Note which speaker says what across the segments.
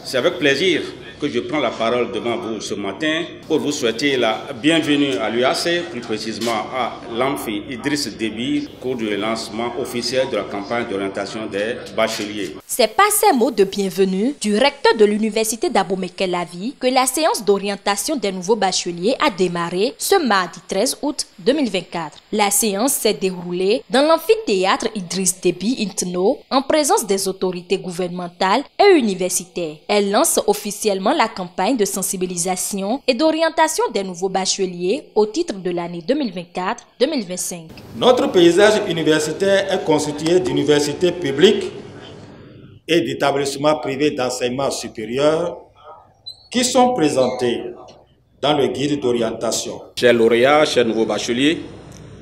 Speaker 1: C'est avec plaisir que je prends la parole devant vous ce matin pour vous souhaiter la bienvenue à l'UAC, plus précisément à l'Amphi Idriss Déby, cours du lancement officiel de la campagne d'orientation des bacheliers.
Speaker 2: C'est par ces mots de bienvenue du recteur de l'université d'Abomey-Kelavi que la séance d'orientation des nouveaux bacheliers a démarré ce mardi 13 août 2024. La séance s'est déroulée dans l'amphithéâtre Idriss Déby Intno en présence des autorités gouvernementales et universitaires. Elle lance officiellement la campagne de sensibilisation et d'orientation des nouveaux bacheliers au titre de l'année 2024-2025.
Speaker 3: Notre paysage universitaire est constitué d'universités publiques et d'établissements privés d'enseignement supérieur qui sont présentés dans le guide d'orientation.
Speaker 1: Chers lauréats, chers nouveaux bacheliers,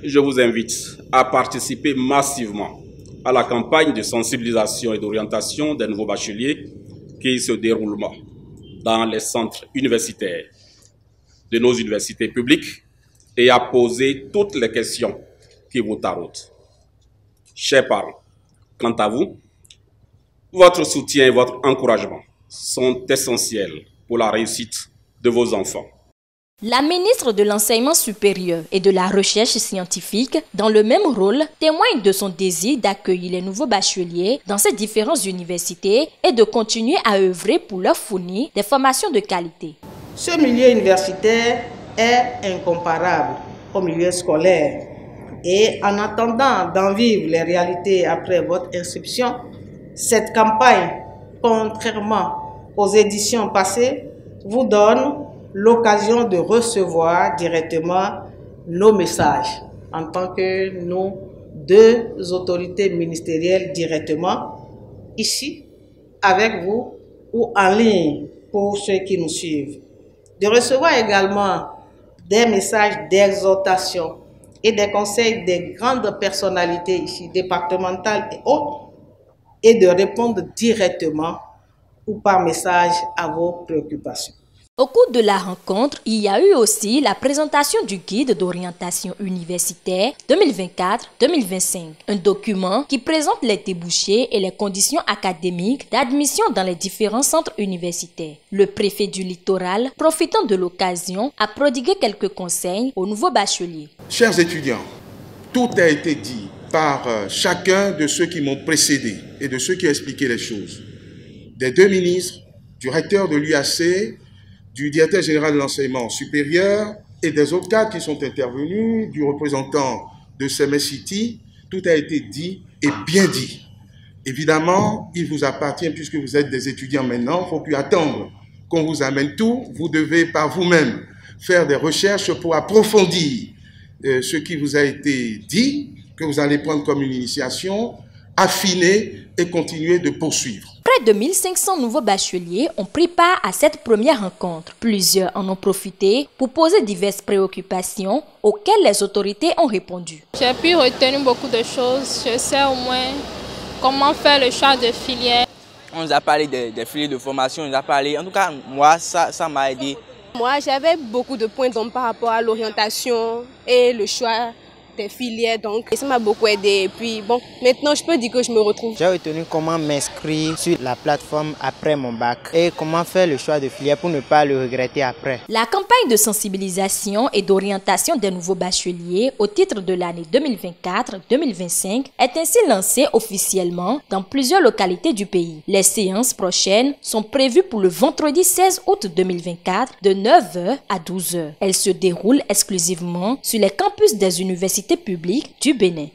Speaker 1: je vous invite à participer massivement à la campagne de sensibilisation et d'orientation des nouveaux bacheliers qui se déroulent dans les centres universitaires de nos universités publiques et à poser toutes les questions qui vous taraudent. Chers parents, quant à vous, votre soutien et votre encouragement sont essentiels pour la réussite de vos enfants.
Speaker 2: La ministre de l'Enseignement supérieur et de la Recherche scientifique, dans le même rôle, témoigne de son désir d'accueillir les nouveaux bacheliers dans ces différentes universités et de continuer à œuvrer pour leur fournir des formations de qualité.
Speaker 4: Ce milieu universitaire est incomparable au milieu scolaire. Et en attendant d'en vivre les réalités après votre inscription, cette campagne, contrairement aux éditions passées, vous donne l'occasion de recevoir directement nos messages en tant que nos deux autorités ministérielles directement ici avec vous ou en ligne pour ceux qui nous suivent. De recevoir également des messages d'exhortation et des conseils des grandes personnalités ici, départementales et autres, et de répondre directement ou par message à vos préoccupations.
Speaker 2: Au cours de la rencontre, il y a eu aussi la présentation du guide d'orientation universitaire 2024-2025, un document qui présente les débouchés et les conditions académiques d'admission dans les différents centres universitaires. Le préfet du littoral, profitant de l'occasion, a prodigué quelques conseils aux nouveaux bacheliers.
Speaker 5: Chers étudiants, tout a été dit par chacun de ceux qui m'ont précédé et de ceux qui ont expliqué les choses. Des deux ministres, du recteur de l'UAC, du directeur général de l'enseignement supérieur et des autres cadres qui sont intervenus, du représentant de CMS City, tout a été dit et bien dit. Évidemment, il vous appartient, puisque vous êtes des étudiants maintenant, il ne faut plus attendre qu'on vous amène tout. Vous devez par vous-même faire des recherches pour approfondir ce qui vous a été dit, que vous allez prendre comme une initiation, affiner et continuer de poursuivre.
Speaker 2: Près de 1500 nouveaux bacheliers ont pris part à cette première rencontre. Plusieurs en ont profité pour poser diverses préoccupations auxquelles les autorités ont répondu.
Speaker 6: J'ai pu retenir beaucoup de choses. Je sais au moins comment faire le choix de filière.
Speaker 7: On nous a parlé des filières de formation, on nous a parlé. En tout cas, moi, ça m'a aidé.
Speaker 8: Moi, j'avais beaucoup de points d'ombre par rapport à l'orientation et le choix des filières, donc ça m'a beaucoup aidé. Et puis bon, maintenant je peux dire que je me retrouve.
Speaker 9: J'ai retenu comment m'inscrire sur la plateforme après mon bac et comment faire le choix de filière pour ne pas le regretter après.
Speaker 2: La campagne de sensibilisation et d'orientation des nouveaux bacheliers au titre de l'année 2024-2025 est ainsi lancée officiellement dans plusieurs localités du pays. Les séances prochaines sont prévues pour le vendredi 16 août 2024 de 9h à 12h. Elles se déroulent exclusivement sur les campus des universités publiques du Bénin.